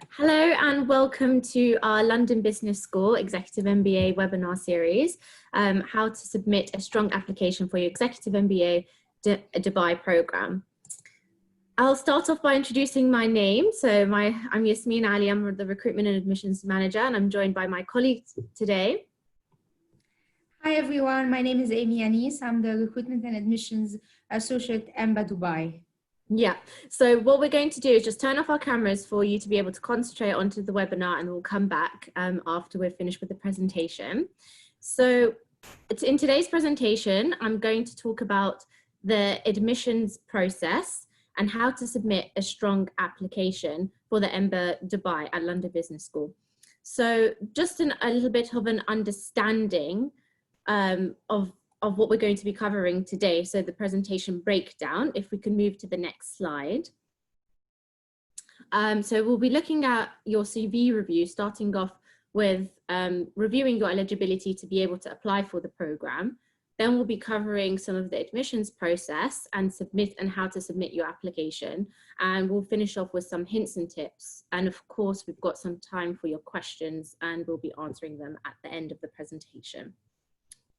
Hello and welcome to our London Business School Executive MBA webinar series, how to submit a strong application for your Executive MBA Dubai program. I'll start off by introducing my name. I'm Yasmin Ali, I'm the Recruitment and Admissions Manager, and I'm joined by my colleagues today. Hi everyone, my name is Amy Anis. I'm the Recruitment and Admissions Associate EMBA Dubai. Yeah, so what we're going to do is just turn off our cameras for you to be able to concentrate onto the webinar, and we'll come back after we're finished with the presentation. So in today's presentation, I'm going to talk about the admissions process and how to submit a strong application for the EMBA Dubai at London Business School. So just a little bit of an understanding of what we're going to be covering today. So the presentation breakdown, if we can move to the next slide. So we'll be looking at your CV review, starting off with reviewing your eligibility to be able to apply for the program. Then we'll be covering some of the admissions process and how to submit your application. And we'll finish off with some hints and tips. And of course, we've got some time for your questions and we'll be answering them at the end of the presentation.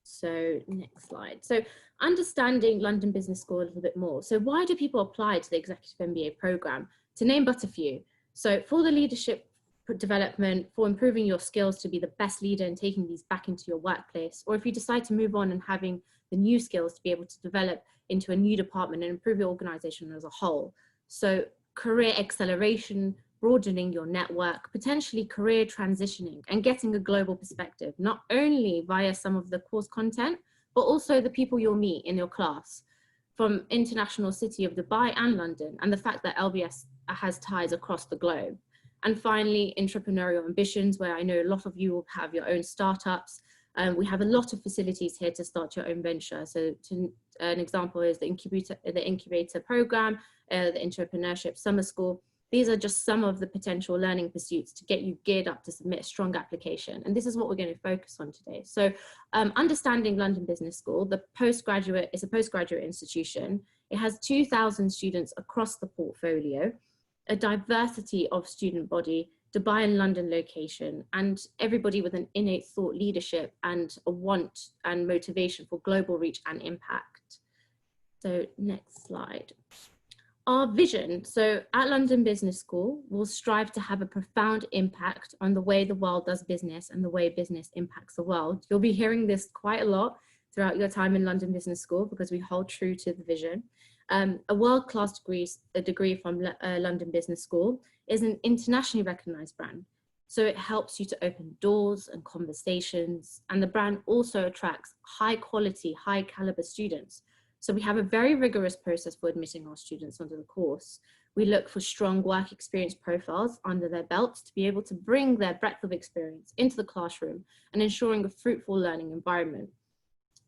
So next slide. So understanding London Business School a little bit more. So why do people apply to the Executive MBA program? To name but a few. So for the leadership development, for improving your skills to be the best leader and taking these back into your workplace, or if you decide to move on and having the new skills to be able to develop into a new department and improve your organization as a whole. So career acceleration, broadening your network, potentially career transitioning, and getting a global perspective, not only via some of the course content, but also the people you'll meet in your class from international city of Dubai and London, and the fact that LBS has ties across the globe. And finally, entrepreneurial ambitions, where I know a lot of you will have your own startups. We have a lot of facilities here to start your own venture. So an example is the incubator program, the entrepreneurship summer school. These are just some of the potential learning pursuits to get you geared up to submit a strong application. And this is what we're going to focus on today. So understanding London Business School, it's a postgraduate institution. It has 2,000 students across the portfolio, a diversity of student body, Dubai and London location, and everybody with an innate thought leadership and a want and motivation for global reach and impact. So next slide. Our vision, so at London Business School, we'll strive to have a profound impact on the way the world does business and the way business impacts the world. You'll be hearing this quite a lot throughout your time in London Business School because we hold true to the vision. A world-class degree from London Business School is an internationally recognized brand. So it helps you to open doors and conversations, and the brand also attracts high quality, high caliber students. So we have a very rigorous process for admitting our students onto the course. We look for strong work experience profiles under their belts to be able to bring their breadth of experience into the classroom and ensuring a fruitful learning environment.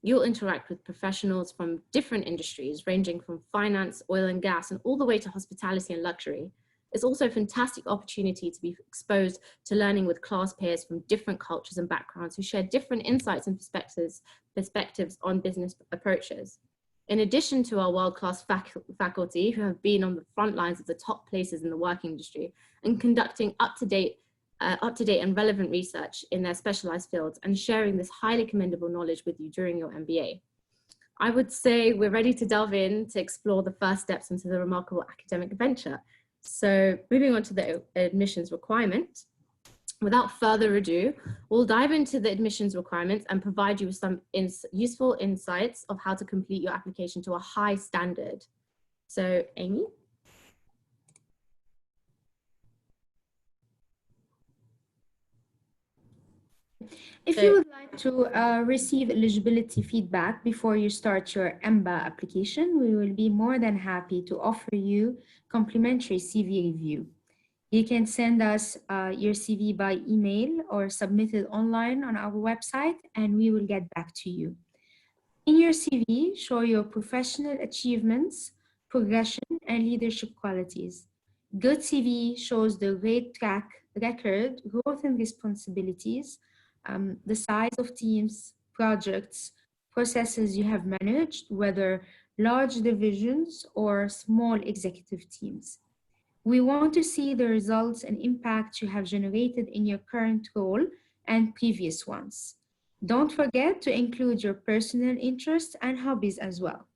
You'll interact with professionals from different industries, ranging from finance, oil and gas, and all the way to hospitality and luxury. It's also a fantastic opportunity to be exposed to learning with class peers from different cultures and backgrounds who share different insights and perspectives on business approaches. In addition to our world-class faculty who have been on the front lines of the top places in the work industry and conducting up-to-date and relevant research in their specialized fields and sharing this highly commendable knowledge with you during your MBA. I would say we're ready to delve in to explore the first steps into the remarkable academic venture. So moving on to the admissions requirement. Without further ado, we'll dive into the admissions requirements and provide you with some useful insights of how to complete your application to a high standard. So, Amy? If you would like to receive eligibility feedback before you start your EMBA application, we will be more than happy to offer you complimentary CV review. You can send us your CV by email or submit it online on our website, and we will get back to you. In your CV, show your professional achievements, progression, and leadership qualities. Good CV shows the great track record, growth and responsibilities, the size of teams, projects, processes you have managed, whether large divisions or small executive teams. We want to see the results and impact you have generated in your current role and previous ones. Don't forget to include your personal interests and hobbies as well.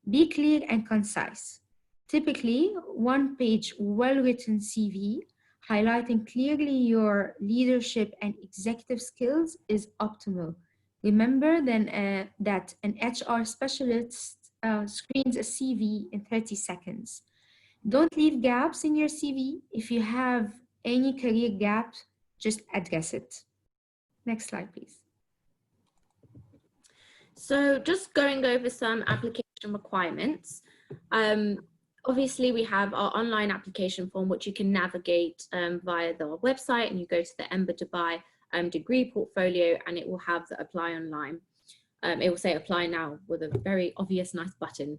Be clear and concise. Typically, one page, well written CV highlighting clearly your leadership and executive skills is optimal. Remember then that an HR specialist screens a CV in 30 seconds. Don't leave gaps in your CV. If you have any career gaps, just address it. Next slide, please. So just going over some application requirements. Obviously, we have our online application form, which you can navigate via the website, and you go to the EMBA Dubai degree portfolio, and it will have the apply online. It will say apply now with a very obvious, nice button,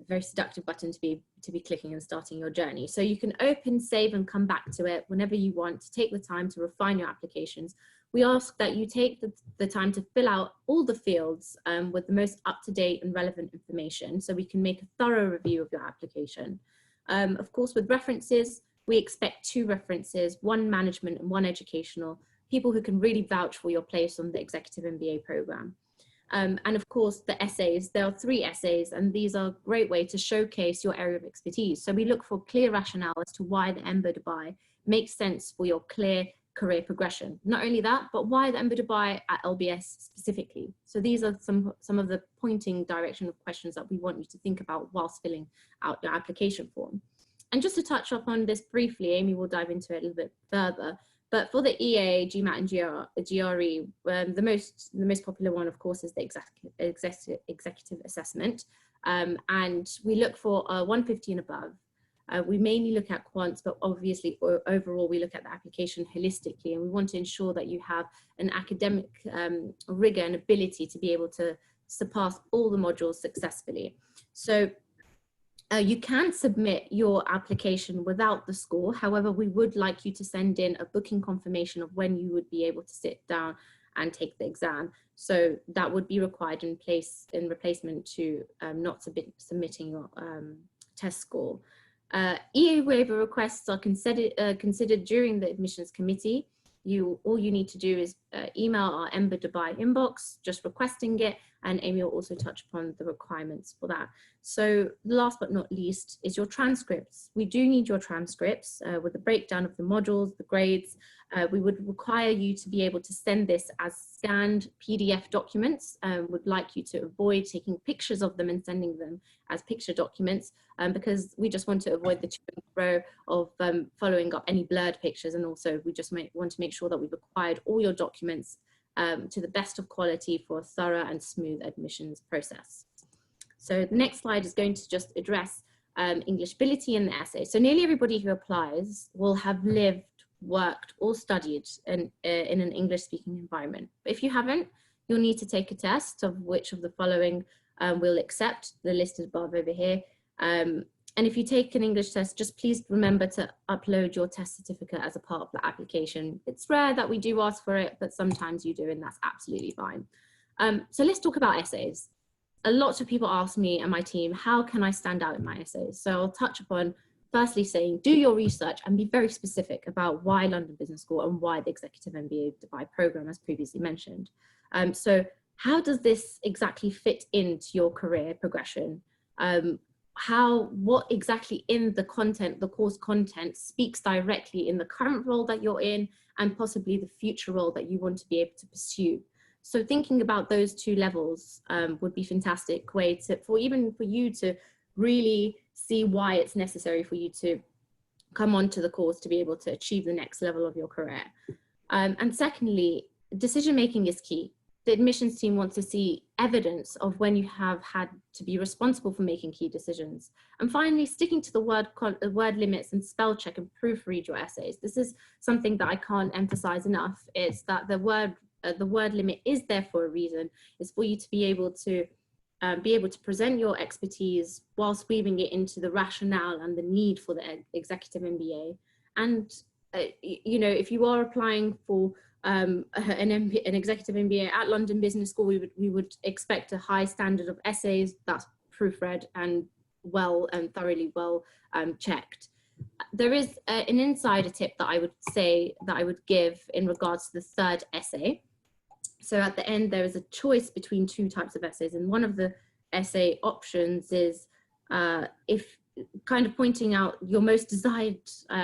very seductive button to be clicking and starting your journey. So you can open, save, and come back to it whenever you want to take the time to refine your applications. We ask that you take the time to fill out all the fields with the most up-to-date and relevant information so we can make a thorough review of your application. Of course, with references, we expect 2 references, 1 management and 1 educational, people who can really vouch for your place on the Executive MBA program. And of course, the essays, there are 3 essays, and these are a great way to showcase your area of expertise. So we look for clear rationale as to why the EMBA Dubai makes sense for your clear career progression. Not only that, but why the EMBA Dubai at LBS specifically. So these are some of the pointing direction of questions that we want you to think about whilst filling out your application form. And just to touch upon this briefly, Amy will dive into it a little bit further. But for the EA, GMAT, and GRE, the most popular one, of course, is the executive assessment. And we look for 150 and above. We mainly look at quants, but obviously overall we look at the application holistically, and we want to ensure that you have an academic rigor and ability to be able to surpass all the modules successfully. So you can submit your application without the score. However, we would like you to send in a booking confirmation of when you would be able to sit down and take the exam. So that would be required in replacement to not submitting your test score. EA waiver requests are considered during the admissions committee. All you need to do is email our EMBA Dubai inbox, just requesting it, and Amy will also touch upon the requirements for that. So last but not least is your transcripts. We do need your transcripts with the breakdown of the modules, the grades. We would require you to be able to send this as scanned PDF documents. Would like you to avoid taking pictures of them and sending them as picture documents because we just want to avoid the to and fro of following up any blurred pictures, and also we just want to make sure that we've acquired all your documents to the best of quality for a thorough and smooth admissions process. So the next slide is going to just address English ability in the essay. So nearly everybody who applies will have lived, worked, or studied in an English-speaking environment. But if you haven't, you'll need to take a test of which of the following we'll accept. The list is above over here. And if you take an English test, just please remember to upload your test certificate as a part of the application. It's rare that we do ask for it, but sometimes you do, and that's absolutely fine. So let's talk about essays. A lot of people ask me and my team, how can I stand out in my essays? So I'll touch upon firstly saying, do your research and be very specific about why London Business School and why the Executive MBA Dubai program, as previously mentioned. So how does this exactly fit into your career progression? What exactly in the content, the course content, speaks directly in the current role that you're in and possibly the future role that you want to be able to pursue. So thinking about those 2 levels would be a fantastic way for you to really see why it's necessary for you to come onto the course to be able to achieve the next level of your career. And secondly, decision-making is key. The admissions team wants to see evidence of when you have had to be responsible for making key decisions. And finally, sticking to the word limits and spell check and proofread your essays. This is something that I can't emphasize enough. It's that the word limit is there for a reason. It's for you to be able to present your expertise whilst weaving it into the rationale and the need for the Executive MBA. And you know, if you are applying for an Executive MBA at London Business School, we would expect a high standard of essays that's proofread and thoroughly well checked. There is an insider tip that I would say that I would give in regards to the third essay. So at the end, there is a choice between two types of essays, and one of the essay options is if kind of pointing out your most desired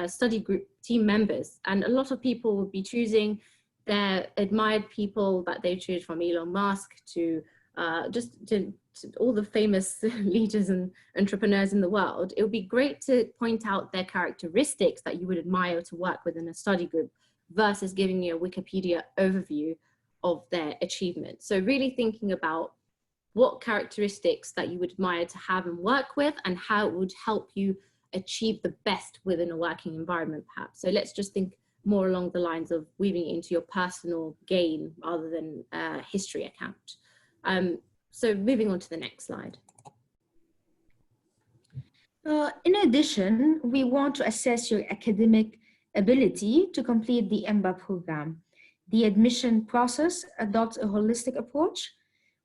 study group team members. And a lot of people will be choosing their admired people that they choose, from Elon Musk to just to all the famous leaders and entrepreneurs in the world. It would be great to point out their characteristics that you would admire to work with in a study group versus giving you a Wikipedia overview of their achievements. So really thinking about what characteristics that you would admire to have and work with, and how it would help you achieve the best within a working environment, perhaps. So let's just think more along the lines of weaving it into your personal gain rather than a history account. So moving on to the next slide. In addition, we want to assess your academic ability to complete the EMBA program. The admission process adopts a holistic approach.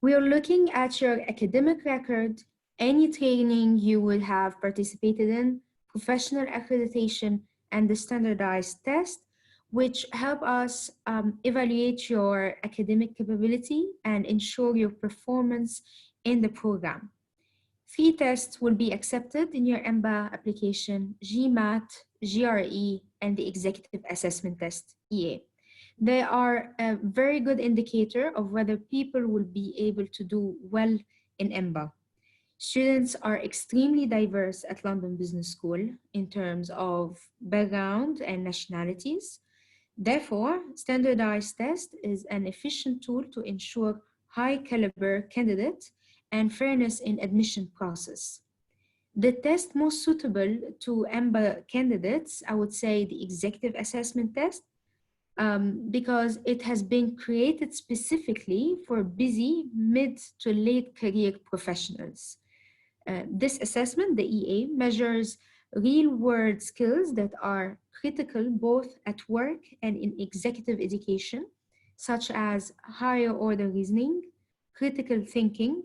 We are looking at your academic record, any training you would have participated in, professional accreditation, and the standardized test, which help us evaluate your academic capability and ensure your performance in the program. 3 tests will be accepted in your EMBA application: GMAT, GRE, and the Executive Assessment Test, EA. They are a very good indicator of whether people will be able to do well in EMBA. Students are extremely diverse at London Business School in terms of background and nationalities. Therefore, standardized test is an efficient tool to ensure high caliber candidates and fairness in admission process. The test most suitable to EMBA candidates, I would say the Executive Assessment Test, because it has been created specifically for busy mid to late career professionals. This assessment, the EA, measures real-world skills that are critical both at work and in executive education, such as higher order reasoning, critical thinking,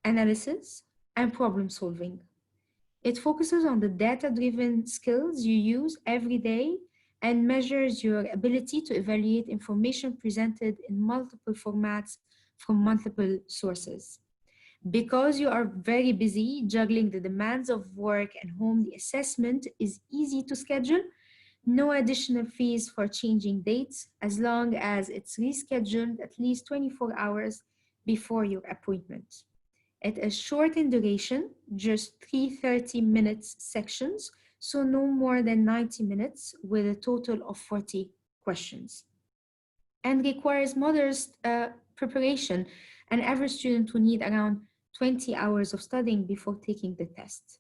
analysis, and problem solving. It focuses on the data-driven skills you use every day and measures your ability to evaluate information presented in multiple formats from multiple sources. Because you are very busy juggling the demands of work and home, the assessment is easy to schedule. No additional fees for changing dates, as long as it's rescheduled at least 24 hours before your appointment. It is short in duration, just 3 30-minute sections, so no more than 90 minutes, with a total of 40 questions, and requires modest preparation. An average student will need around 20 hours of studying before taking the test.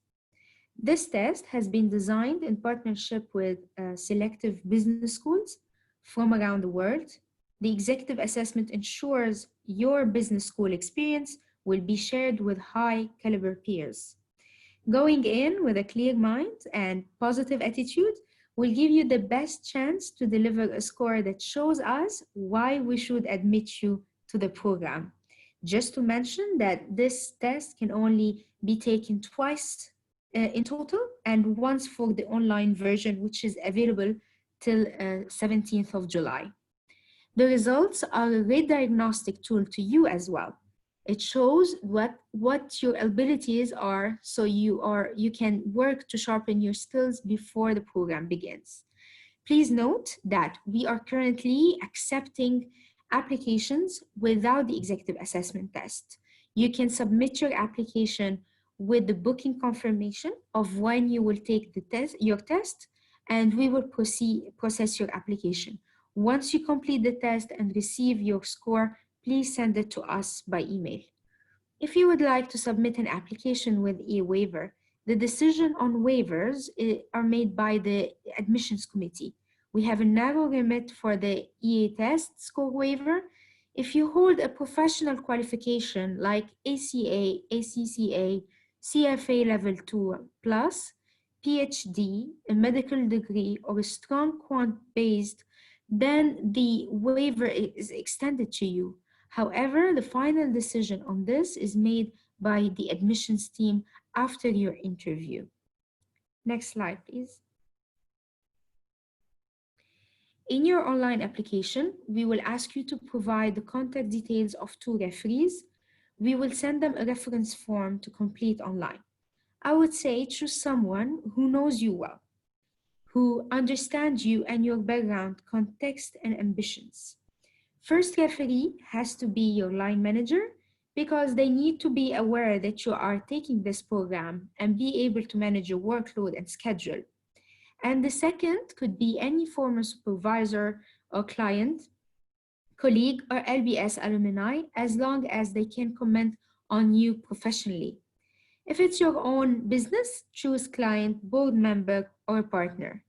This test has been designed in partnership with selective business schools from around the world. The executive assessment ensures your business school experience will be shared with high caliber peers. Going in with a clear mind and positive attitude will give you the best chance to deliver a score that shows us why we should admit you to the program. Just to mention that this test can only be taken twice in total, and once for the online version, which is available till 17th of July. The results are a great diagnostic tool to you as well. It shows what your abilities are, so you can work to sharpen your skills before the program begins. Please note that we are currently accepting applications without the executive assessment test. You can submit your application with the booking confirmation of when you will take your test, and we will process your application. Once you complete the test and receive your score, please send it to us by email. If you would like to submit an application with a waiver, the decision on waivers are made by the admissions committee. We have a narrow remit for the EA test score waiver. If you hold a professional qualification like ACA, ACCA, CFA Level 2 Plus, PhD, a medical degree, or a strong quant-based, then the waiver is extended to you. However, the final decision on this is made by the admissions team after your interview. Next slide, please. In your online application, we will ask you to provide the contact details of 2 referees. We will send them a reference form to complete online. I would say choose someone who knows you well, who understands you and your background, context, and ambitions. First referee has to be your line manager because they need to be aware that you are taking this program and be able to manage your workload and schedule. And the second could be any former supervisor or client, colleague, or LBS alumni, as long as they can comment on you professionally. If it's your own business, choose client, board member, or partner.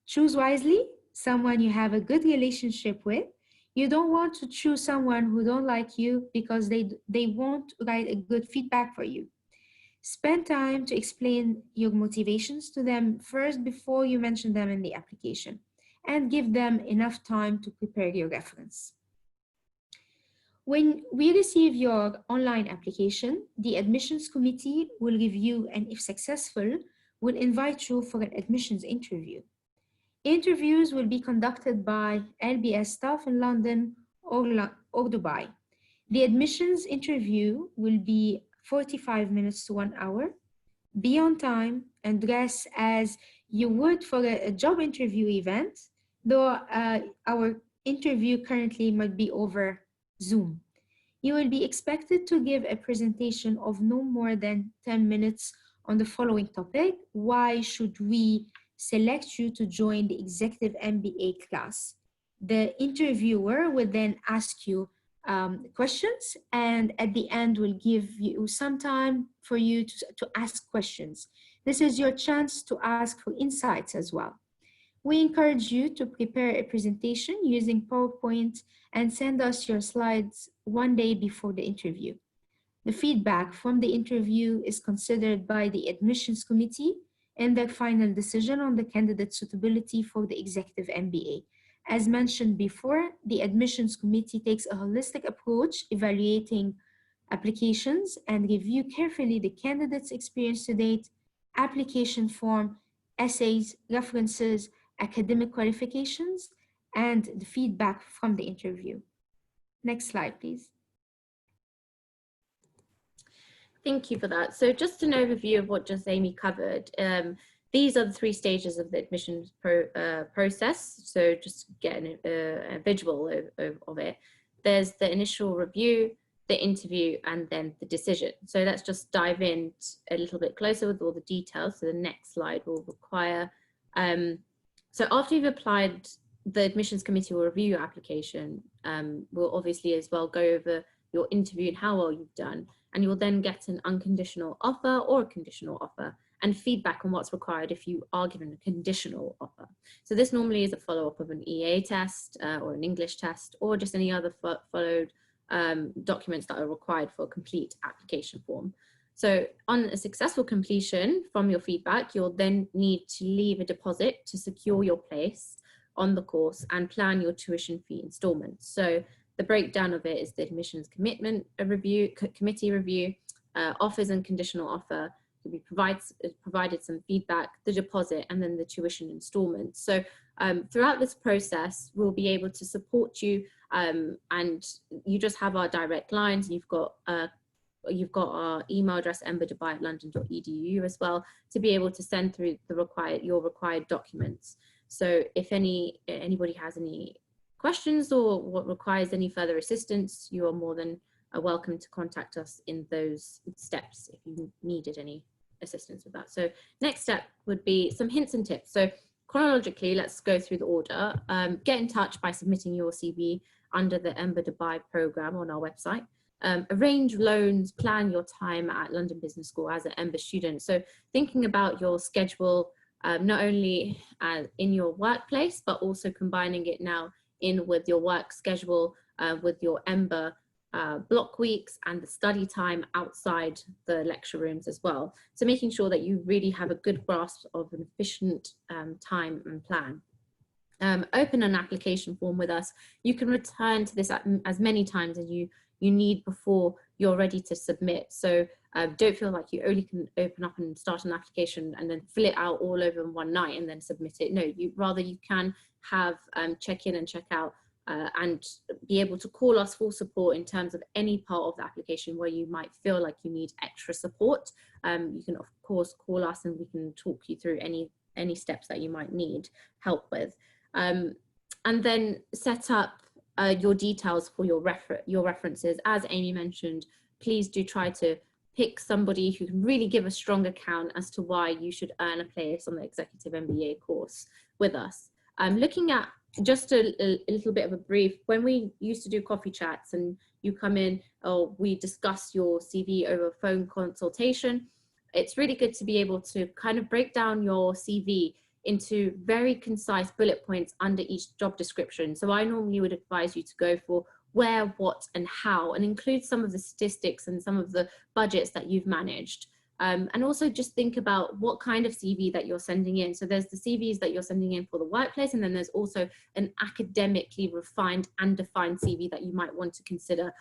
Choose wisely, someone you have a good relationship with. You don't want to choose someone who don't like you because they won't write a good feedback for you. Spend time to explain your motivations to them first before you mention them in the application, and give them enough time to prepare your reference. When we receive your online application, the admissions committee will review and, if successful, will invite you for an admissions interview. Interviews will be conducted by LBS staff in London or Dubai. The admissions interview will be 45 minutes to 1 hour. Be on time and dress as you would for a job interview event, though our interview currently might be over Zoom. You will be expected to give a presentation of no more than 10 minutes on the following topic. Why should we select you to join the Executive MBA class? The interviewer will then ask you questions, and at the end will give you some time for you to ask questions. This is your chance to ask for insights as well. We encourage you to prepare a presentation using PowerPoint and send us your slides one day before the interview. The feedback from the interview is considered by the admissions committee in their final decision on the candidate's suitability for the Executive MBA. As mentioned before, the admissions committee takes a holistic approach, evaluating applications and review carefully the candidate's experience to date, application form, essays, references, academic qualifications, and the feedback from the interview. Next slide, please. Thank you for that. So just an overview of what just Amy covered. These are the 3 stages of the admissions process. So just getting a visual of it. There's the initial review, the interview, and then the decision. So let's just dive in a little bit closer with all the details. So the next slide will require, so after you've applied, the admissions committee will review your application. We'll obviously as well go over your interview and how well you've done. And you will then get an unconditional offer or a conditional offer, and feedback on what's required if you are given a conditional offer. So this normally is a follow-up of an EA test or an English test, or just any other followed documents that are required for a complete application form. So on a successful completion from your feedback, you'll then need to leave a deposit to secure your place on the course and plan your tuition fee installments. So the breakdown of it is the admissions committee review, offers and conditional offer. We provided some feedback, the deposit, and then the tuition installments. So throughout this process, we'll be able to support you, and you just have our direct lines. You've got our email address, embadubai@london.edu as well, to be able to send through your required documents. So if anybody has any questions or what requires any further assistance, you are more than welcome to contact us in those steps if you needed any assistance with that. So next step would be some hints and tips. So chronologically, let's go through the order. Get in touch by submitting your CV under the EMBA Dubai program on our website. Arrange loans, plan your time at London Business School as an EMBA student. So thinking about your schedule, not only in your workplace, but also combining it now in with your work schedule, with your EMBA block weeks and the study time outside the lecture rooms as well. So making sure that you really have a good grasp of an efficient time and plan. Open an application form with us. You can return to this as many times as you need before you're ready to submit. So Don't feel like you only can open up and start an application and then fill it out all over in one night and then submit it. No, you can have check in and check out and be able to call us for support in terms of any part of the application where you might feel like you need extra support. You can of course call us and we can talk you through any steps that you might need help with. And then set up your details for your references. As Amy mentioned, please do try to pick somebody who can really give a strong account as to why you should earn a place on the Executive MBA course with us. Looking at just a little bit of a brief, when we used to do coffee chats and you come in, or we discuss your CV over phone consultation, it's really good to be able to kind of break down your CV into very concise bullet points under each job description. So I normally would advise you to go for where, what, and how, and include some of the statistics and some of the budgets that you've managed. And also just think about what kind of CV that you're sending in. So there's the CVs that you're sending in for the workplace, and then there's also an academically refined and defined CV that you might want to consider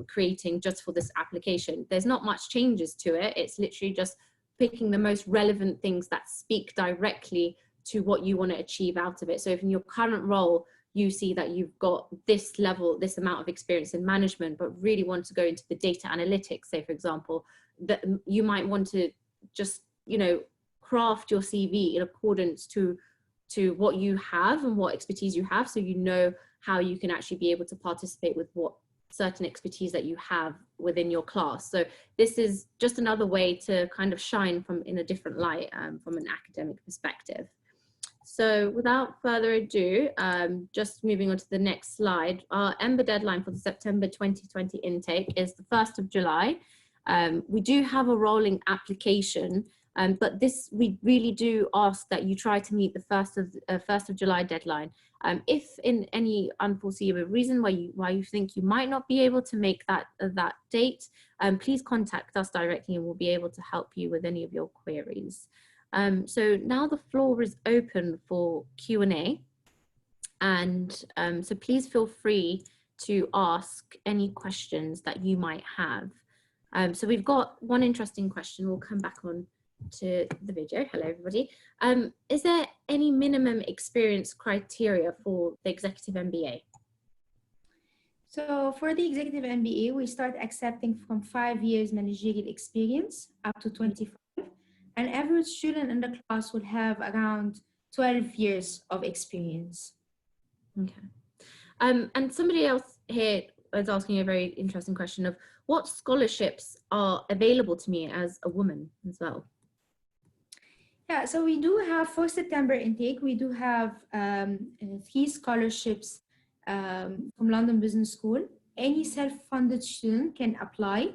creating just for this application. There's not much changes to it. It's literally just picking the most relevant things that speak directly to what you want to achieve out of it. So if in your current role, you see that you've got this level, this amount of experience in management, but really want to go into the data analytics, say, for example, that you might want to just, craft your CV in accordance to what you have and what expertise you have. So you know how you can actually be able to participate with what certain expertise that you have within your class. So this is just another way to kind of shine in a different light from an academic perspective. So without further ado, just moving on to the next slide, our EMBA deadline for the September 2020 intake is the 1st of July. We do have a rolling application, but we really do ask that you try to meet the 1st of July deadline. If in any unforeseeable reason why you think you might not be able to make that date, please contact us directly and we'll be able to help you with any of your queries. So now the floor is open for Q&A, and so please feel free to ask any questions that you might have. So we've got one interesting question. We'll come back on to the video. Hello, everybody. Is there any minimum experience criteria for the Executive MBA? So for the Executive MBA, we start accepting from 5 years managerial experience up to 25. An average student in the class would have around 12 years of experience. Okay. And somebody else here is asking a very interesting question of what scholarships are available to me as a woman as well? Yeah, so we do have, for September intake, we do have 3 scholarships from London Business School. Any self-funded student can apply.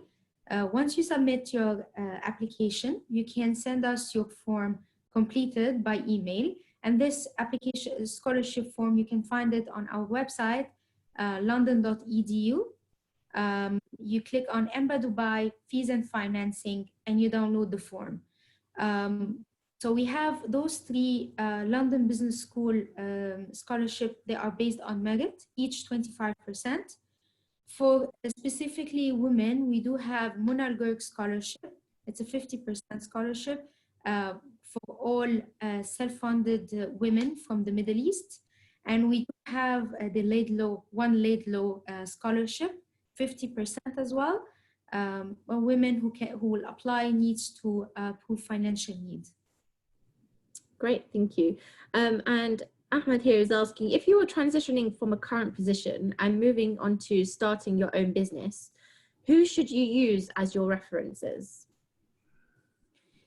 Once you submit your application, you can send us your form completed by email. And this application scholarship form, you can find it on our website, london.edu. You click on EMBA Dubai, fees and financing, and you download the form. So we have those 3 London Business School scholarship. They are based on merit, each 25%. For specifically women, we do have Munal Gurk scholarship. It's a 50% scholarship for all self-funded women from the Middle East. And we do have the one Laidlaw scholarship, 50% as well. Women who will apply needs to prove financial need. Great, thank you. And Ahmed here is asking, if you were transitioning from a current position and moving on to starting your own business, who should you use as your references?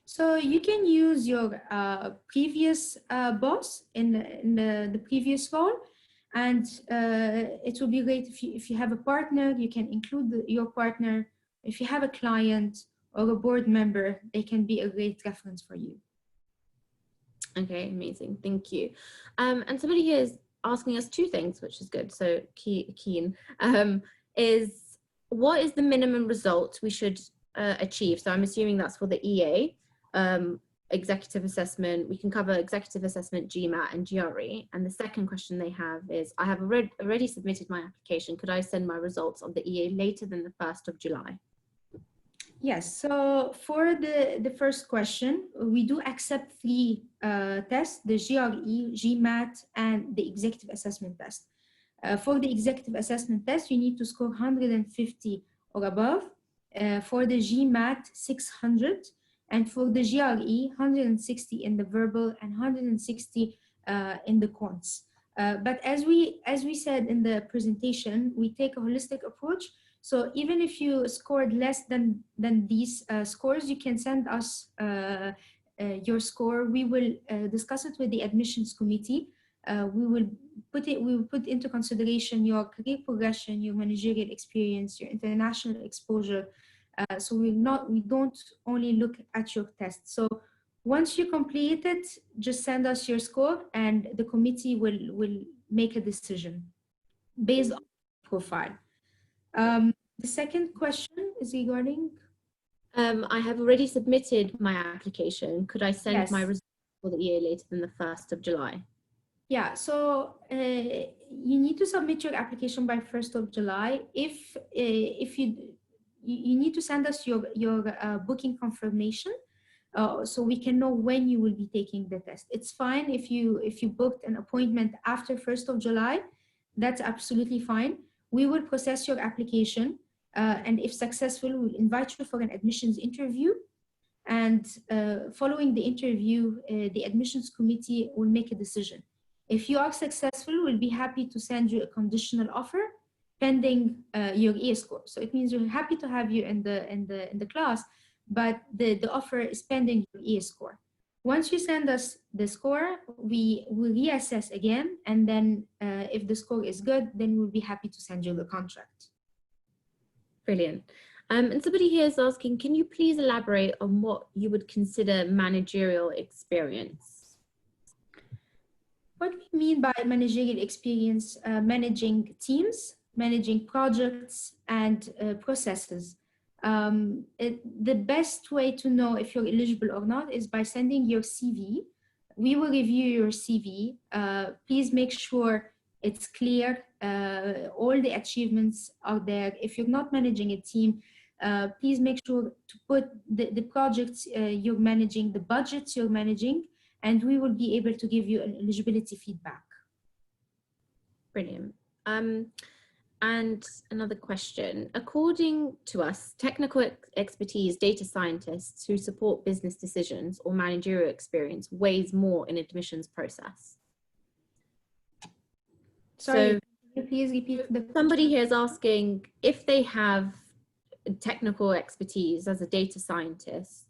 So you can use your previous boss in the previous role, and it will be great if you have a partner, you can include your partner. If you have a client or a board member, they can be a great reference for you. Okay, amazing, thank you. And somebody here is asking us 2 things, which is good, so keen, is what is the minimum result we should achieve? So I'm assuming that's for the EA, executive assessment. We can cover executive assessment, GMAT and GRE. And the second question they have is, I have already submitted my application. Could I send my results of the EA later than the 1st of July? Yes, so for the first question, we do accept three tests, the GRE, GMAT, and the executive assessment test. For the executive assessment test, you need to score 150 or above. For the GMAT, 600. And for the GRE, 160 in the verbal and 160 in the quants. But as we said in the presentation, we take a holistic approach. So even if you scored less than these scores, you can send us your score. We will discuss it with the admissions committee. We will put into consideration your career progression, your managerial experience, your international exposure. So we don't only look at your test. So once you complete it, just send us your score, and the committee will make a decision based on profile. The second question is regarding. I have already submitted my application. Could I send my Yes. results for the EA later than the 1st of July? Yeah, so you need to submit your application by 1st of July. If you need to send us your booking confirmation, so we can know when you will be taking the test. It's fine if you booked an appointment after 1st of July, that's absolutely fine. We will process your application, and if successful, we'll invite you for an admissions interview. And following the interview, the admissions committee will make a decision. If you are successful, we'll be happy to send you a conditional offer pending your EA score. So it means we're happy to have you in the class, but the offer is pending your EA score. Once you send us the score, we will reassess again, and then if the score is good, then we'll be happy to send you the contract. Brilliant. And somebody here is asking, can you please elaborate on what you would consider managerial experience? What we mean by managerial experience, managing teams, managing projects, and processes. The best way to know if you're eligible or not is by sending your CV. We will review your CV. Please make sure it's clear. All the achievements are there. If you're not managing a team, please make sure to put the projects you're managing, the budgets you're managing, and we will be able to give you an eligibility feedback. Brilliant. And another question. According to us, technical expertise data scientists who support business decisions or managerial experience weighs more in admissions process. Sorry, so, can you please repeat the somebody here is asking if they have technical expertise as a data scientist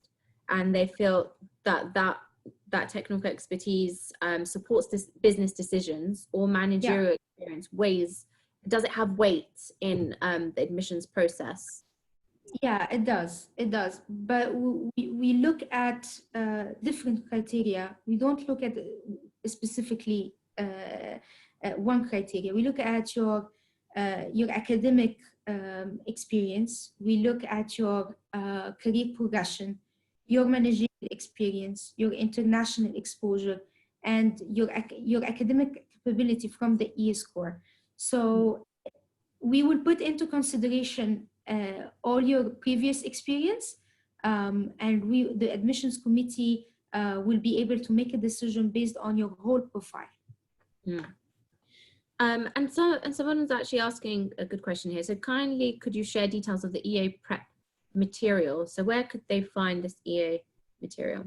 and they feel that technical expertise supports this business decisions or managerial experience does it have weight in the admissions process? Yeah, it does. But we look at different criteria. We don't look at specifically one criteria. We look at your academic experience. We look at your career progression, your managerial experience, your international exposure, and your academic capability from the EA score. So we will put into consideration all your previous experience, and the admissions committee will be able to make a decision based on your whole profile. And someone's actually asking a good question here. So kindly, could you share details of the EA prep material? So where could they find this EA material?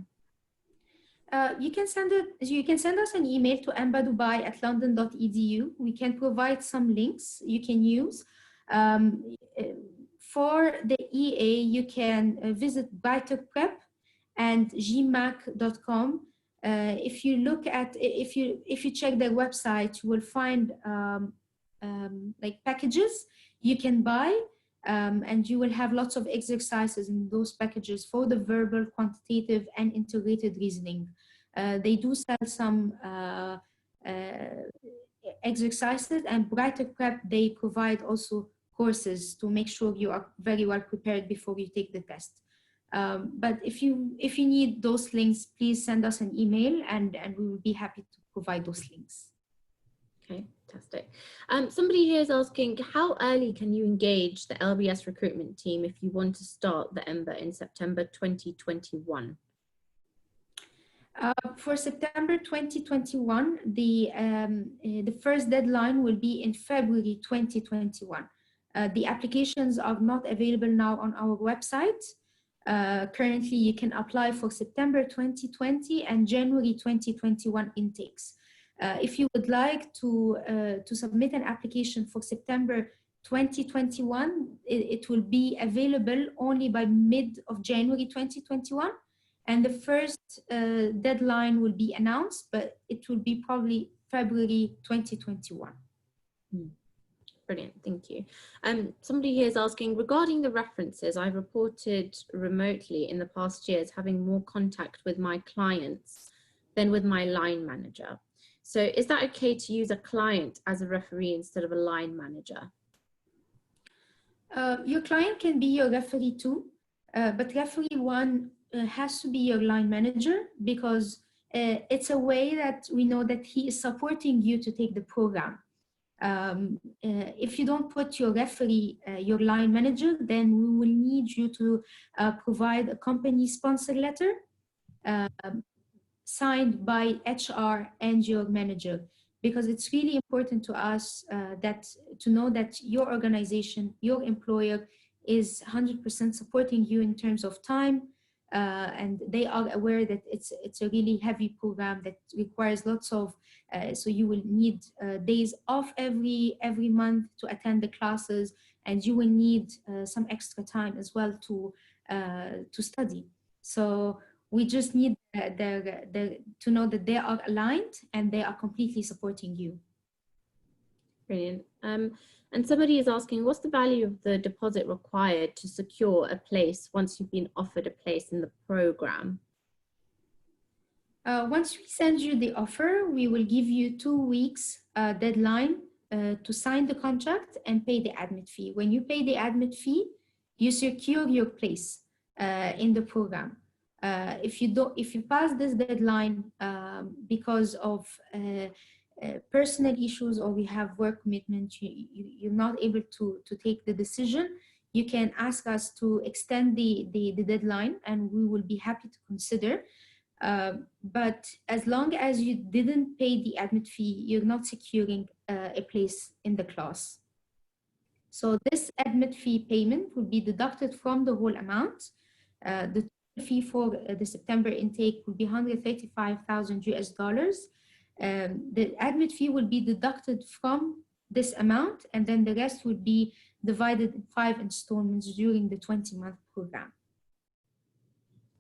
You can send us an email to embadubai@london.edu. We can provide some links you can use. For the EA, you can visit Brighter Prep and gmac.com. If you check their website, you will find like packages you can buy, and you will have lots of exercises in those packages for the verbal, quantitative, and integrated reasoning. They do sell some exercises, and Brighter Prep, they provide also courses to make sure you are very well prepared before you take the test. But if you need those links, please send us an email, and we will be happy to provide those links. Okay, fantastic. Somebody here is asking, how early can you engage the LBS recruitment team if you want to start the EMBA in September 2021? For September 2021, the first deadline will be in February 2021. The applications are not available now on our website. Currently, you can apply for September 2020 and January 2021 intakes. If you would like to submit an application for September 2021, it will be available only by mid of January 2021. And the first deadline will be announced, but it will be probably February 2021. Brilliant, thank you. Somebody here is asking, regarding the references, I reported remotely in the past years having more contact with my clients than with my line manager. So is that okay to use a client as a referee instead of a line manager? Your client can be your referee too, but referee one has to be your line manager, because it's a way that we know that he is supporting you to take the program. If you don't put your referee, your line manager, then we will need you to provide a company sponsor letter signed by HR and your manager, because it's really important to us to know that your organization, your employer is 100% supporting you in terms of time, and they are aware that it's a really heavy program that requires lots of, so you will need days off every month to attend the classes, and you will need some extra time as well to study. So we just need to know that they are aligned and they are completely supporting you. Brilliant. And somebody is asking, what's the value of the deposit required to secure a place once you've been offered a place in the program? Once we send you the offer, we will give you 2 weeks deadline to sign the contract and pay the admit fee. When you pay the admit fee, you secure your place in the program. If you pass this deadline because of personal issues, or we have work commitment, you're not able to take the decision, you can ask us to extend the deadline, and we will be happy to consider. But as long as you didn't pay the admit fee, you're not securing a place in the class. So this admit fee payment will be deducted from the whole amount. The fee for the September intake will be 135,000 US dollars. The admit fee will be deducted from this amount, and then the rest would be divided in 5 installments during the 20-month program.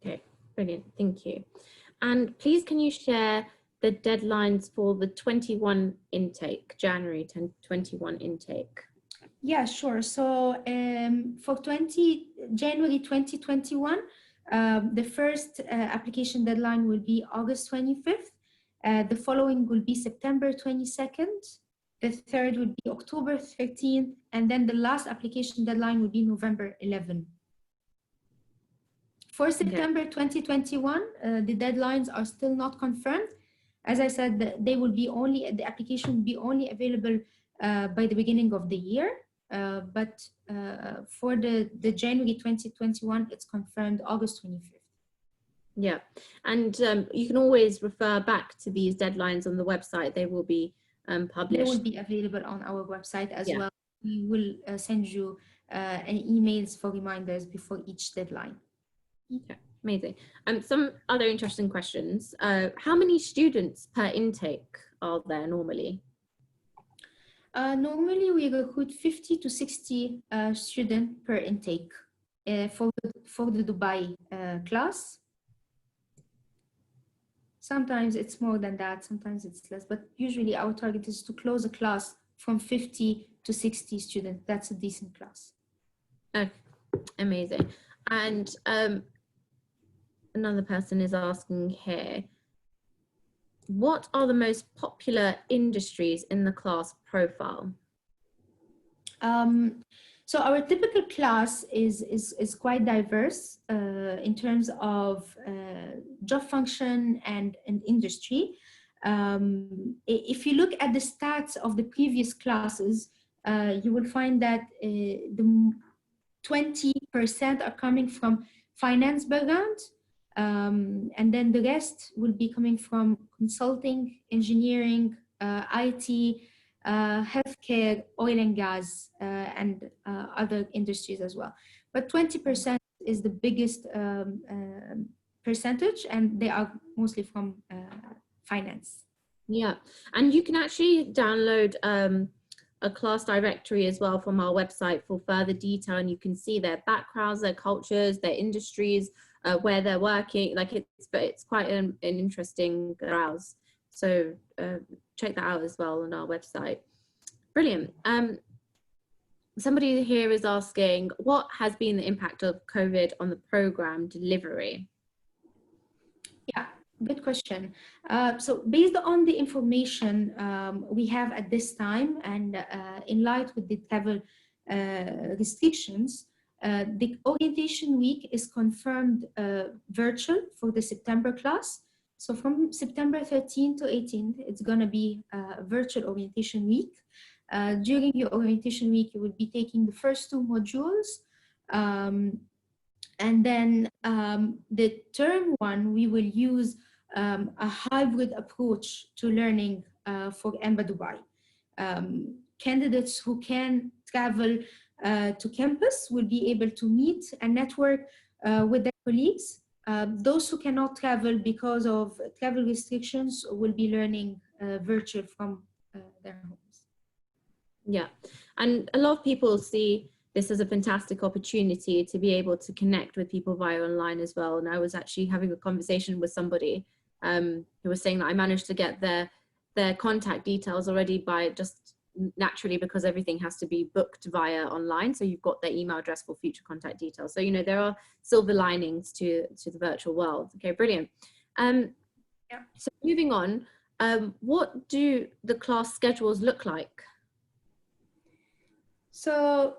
Okay, brilliant, thank you. And please, can you share the deadlines for the 21 intake, January 2021 intake? Yeah, sure. So for January 2021, the first application deadline will be August 25th. The following will be September 22nd. The third would be October 13th. And then the last application deadline will be November 11th. For September 2021, the deadlines are still not confirmed. As I said, the application will be only available by the beginning of the year. But for the January 2021, it's confirmed August 25th. Yeah, and you can always refer back to these deadlines on the website. They will be published. They will be available on our website as well. We will send you an emails for reminders before each deadline. Okay, amazing. Some other interesting questions. How many students per intake are there normally? Normally we recruit 50 to 60 students per intake for the Dubai class. Sometimes it's more than that, sometimes it's less, but usually our target is to close a class from 50 to 60 students. That's a decent class. Okay, amazing. And another person is asking here, what are the most popular industries in the class profile? So our typical class is quite diverse in terms of job function and industry. If you look at the stats of the previous classes, you will find that the 20% are coming from finance background, and then the rest will be coming from consulting, engineering, IT, healthcare, oil and gas, and other industries as well. But 20% is the biggest percentage, and they are mostly from finance. Yeah, and you can actually download a class directory as well from our website for further detail, and you can see their backgrounds, their cultures, their industries, where they're working. Like it's quite an interesting browse. So check that out as well on our website. Brilliant. Somebody here is asking, what has been the impact of COVID on the program delivery? Yeah, good question. So based on the information we have at this time, and in light with the travel restrictions, the orientation week is confirmed virtual for the September class. So from September 13th to 18th, it's going to be a virtual orientation week. During your orientation week, you will be taking the first two modules. And then the term one, we will use a hybrid approach to learning for EMBA Dubai. Candidates who can travel to campus will be able to meet and network with their colleagues. Those who cannot travel because of travel restrictions will be learning virtual from their homes. Yeah, and a lot of people see this is a fantastic opportunity to be able to connect with people via online as well. And I was actually having a conversation with somebody who was saying that I managed to get their contact details already by just naturally, because everything has to be booked via online. So you've got their email address for future contact details. So, you know, there are silver linings to the virtual world. Okay, brilliant. Yeah. So moving on, what do the class schedules look like? So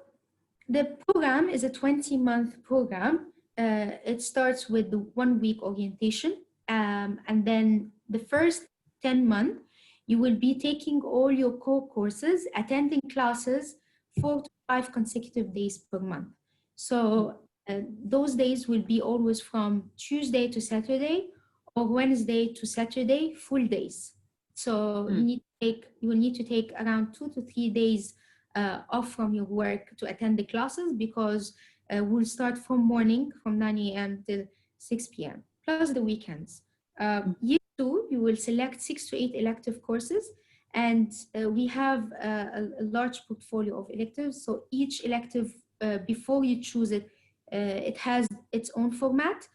the program is a 20-month program. It starts with the 1-week orientation. And then the first 10 months, you will be taking all your core courses, attending classes 4 to 5 consecutive days per month. So those days will be always from Tuesday to Saturday or Wednesday to Saturday, full days. So you will need to take around 2 to 3 days off from your work to attend the classes, because we'll start from morning from 9 a.m. till 6 p.m. plus the weekends. Year 2, you will select 6 to 8 elective courses, and we have a large portfolio of electives. So each elective, before you choose it, it has its own format.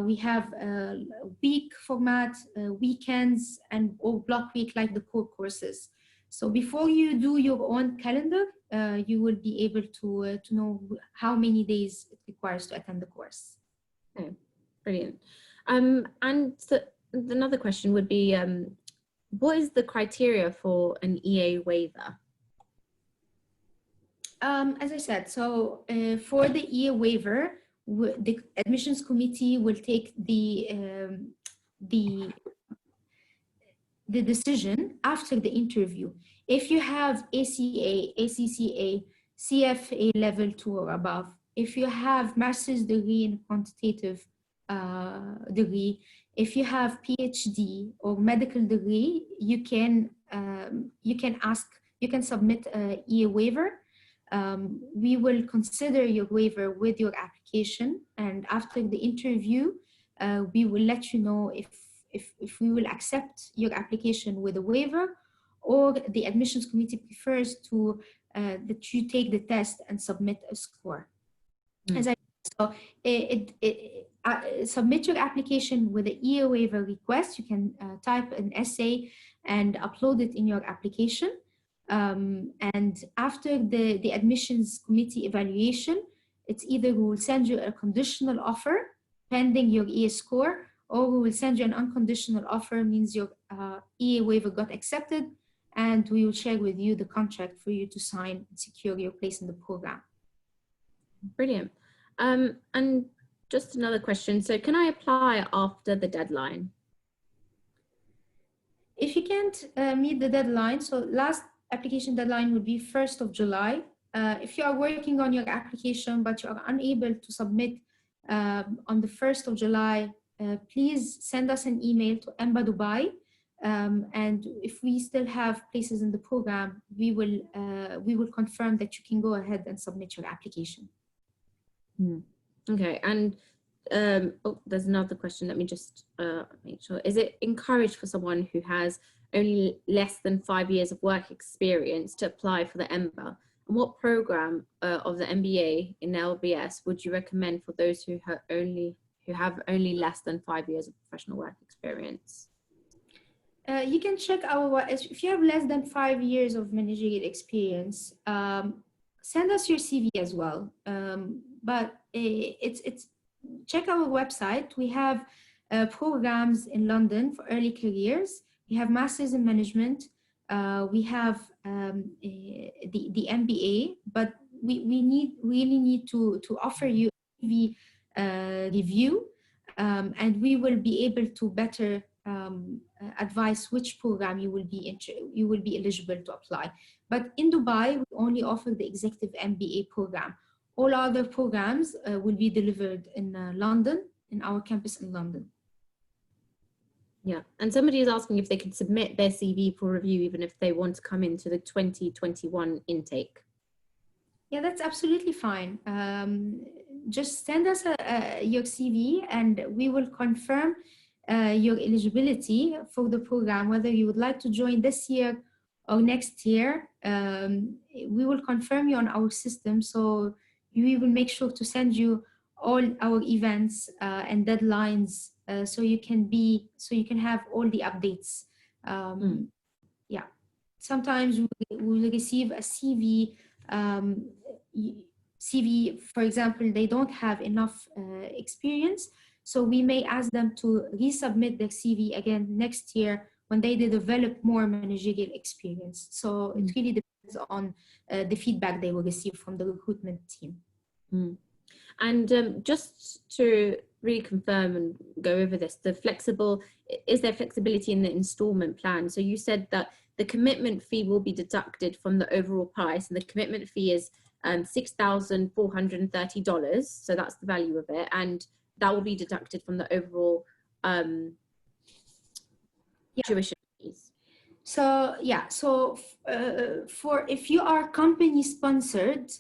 We have a week format, weekends, and or block week like the core courses. So before you do your own calendar, you will be able to know how many days it requires to attend the course. Okay, brilliant. And another question would be, what is the criteria for an EA waiver? As I said, so for the EA waiver, the admissions committee will take the decision after the interview. If you have ACA, ACCA, CFA level 2 or above, if you have master's degree in quantitative degree, if you have PhD or medical degree, you can submit a EA waiver. We will consider your waiver with your application, and after the interview, we will let you know if we will accept your application with a waiver, or the admissions committee prefers to that you take the test and submit a score. As I so submit your application with the EA waiver request. You can type an essay and upload it in your application. And after the admissions committee evaluation, it's either we will send you a conditional offer pending your EA score, or we will send you an unconditional offer, means your EA waiver got accepted, and we will share with you the contract for you to sign and secure your place in the program. Brilliant. And just another question. So can I apply after the deadline? If you can't meet the deadline, so last application deadline would be 1st of July. If you are working on your application but you are unable to submit on the 1st of July, please send us an email to EMBA Dubai. And if we still have places in the program, we will confirm that you can go ahead and submit your application. Okay, and oh, there's another question. Let me just make sure. Is it encouraged for someone who has only less than 5 years of work experience to apply for the EMBA? And what program of the MBA in LBS would you recommend for those who have only less than 5 years of professional work experience? You can check if you have less than 5 years of managerial experience, send us your CV as well. But check our website. We have programs in London for early careers. We have masters in management. We have the MBA, but we really need to offer you the review, and we will be able to better advise which program you will be eligible to apply. But in Dubai, we only offer the executive MBA program. All other programs will be delivered in London, in our campus in London. Yeah, and somebody is asking if they can submit their CV for review even if they want to come into the 2021 intake. Yeah, that's absolutely fine. Just send us your CV and we will confirm your eligibility for the program, whether you would like to join this year or next year. We will confirm you on our system, so we will make sure to send you all our events and deadlines, so you can have all the updates. Yeah, sometimes we will receive a CV. CV, for example, they don't have enough experience, so we may ask them to resubmit their CV again next year when they develop more managerial experience. So it really depends on the feedback they will receive from the recruitment team. And just to reconfirm and go over this, is there flexibility in the installment plan? So you said that the commitment fee will be deducted from the overall price, and the commitment fee is $6,430. So that's the value of it, and that will be deducted from the overall tuition fees. So yeah, for if you are company sponsored,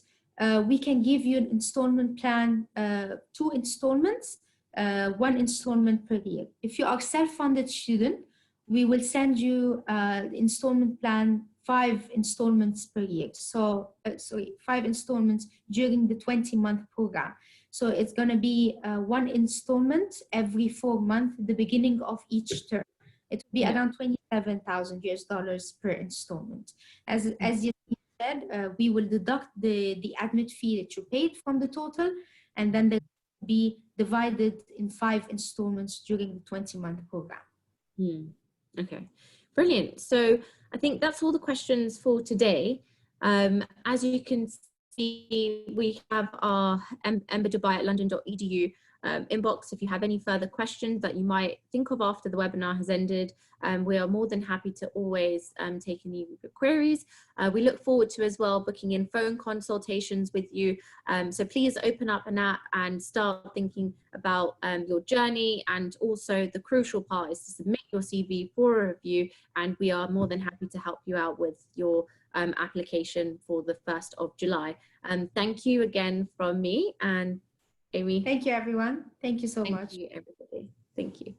we can give you an installment plan, 2 installments, 1 installment per year. If you are self-funded student, we will send you the installment plan 5 installments per year. So 5 installments during the 20-month program. So it's going to be 1 installment every 4 months at the beginning of each term. It will be around $27,000 per installment. As you said, we will deduct the admit fee that you paid from the total, and then they will be divided in 5 installments during the 20-month program. Okay, brilliant. So I think that's all the questions for today. As you can see, we have our embadubai@london.edu inbox. If you have any further questions that you might think of after the webinar has ended, we are more than happy to always take any queries. We look forward to as well booking in phone consultations with you. So please open up an app and start thinking about your journey, and also the crucial part is to submit your CV for a review, and we are more than happy to help you out with your application for the 1st of July. Thank you again from me and Amy. Thank you, everyone. Thank you so much. Thank you, everybody. Thank you.